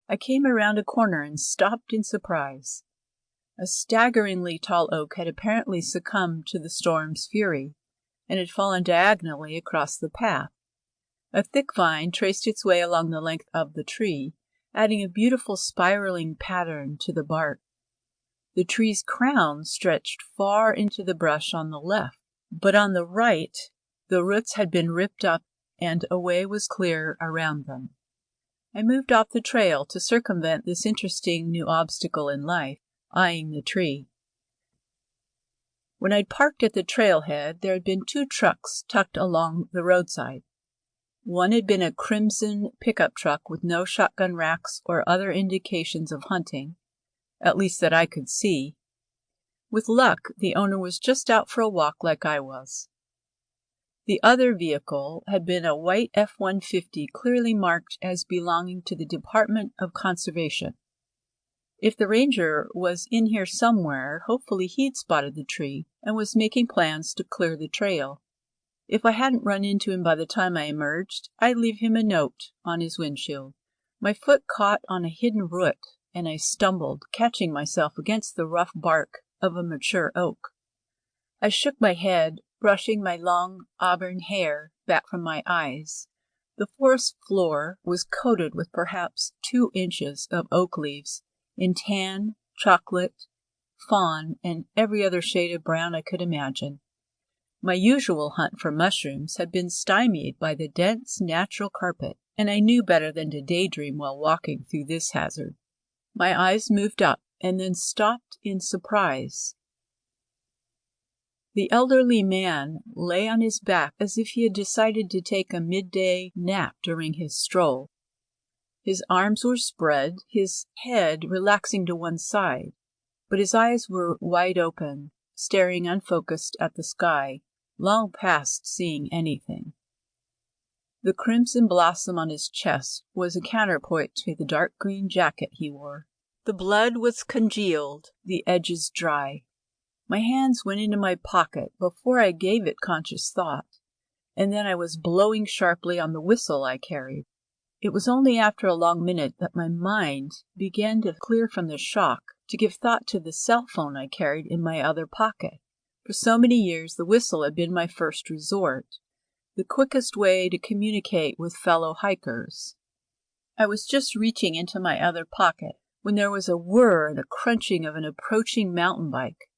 I came around a corner and stopped in surprise. A staggeringly tall oak had apparently succumbed to the storm's fury and had fallen diagonally across the path. A thick vine traced its way along the length of the tree, adding a beautiful spiraling pattern to the bark. The tree's crown stretched far into the brush on the left, but on the right the roots had been ripped up and a way was clear around them. I moved off the trail to circumvent this interesting new obstacle in life, eyeing the tree. When I'd parked at the trailhead, there had been 2 trucks tucked along the roadside. One had been a crimson pickup truck with no shotgun racks or other indications of hunting, at least that I could see. With luck, the owner was just out for a walk like I was. The other vehicle had been a white F-150 clearly marked as belonging to the Department of Conservation. If the ranger was in here somewhere, hopefully he'd spotted the tree and was making plans to clear the trail. If I hadn't run into him by the time I emerged, I'd leave him a note on his windshield. My foot caught on a hidden root, and I stumbled, catching myself against the rough bark of a mature oak. I shook my head, brushing my long auburn hair back from my eyes. The forest floor was coated with perhaps 2 inches of oak leaves in tan, chocolate, fawn, and every other shade of brown I could imagine. My usual hunt for mushrooms had been stymied by the dense natural carpet, and I knew better than to daydream while walking through this hazard. My eyes moved up and then stopped in surprise. The elderly man lay on his back as if he had decided to take a midday nap during his stroll. His arms were spread, his head relaxing to one side, but his eyes were wide open, staring unfocused at the sky, long past seeing anything. The crimson blossom on his chest was a counterpoint to the dark green jacket he wore. The blood was congealed, the edges dry. My hands went into my pocket before I gave it conscious thought, and then I was blowing sharply on the whistle I carried. It was only after a long minute that my mind began to clear from the shock to give thought to the cell phone I carried in my other pocket. For so many years, the whistle had been my first resort, the quickest way to communicate with fellow hikers. I was just reaching into my other pocket when there was a whir and a crunching of an approaching mountain bike.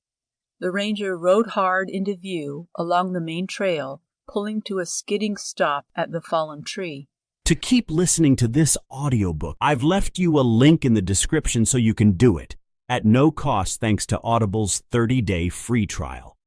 The ranger rode hard into view along the main trail, pulling to a skidding stop at the fallen tree. To keep listening to this audiobook, I've left you a link in the description so you can do it, at no cost thanks to Audible's 30-day free trial.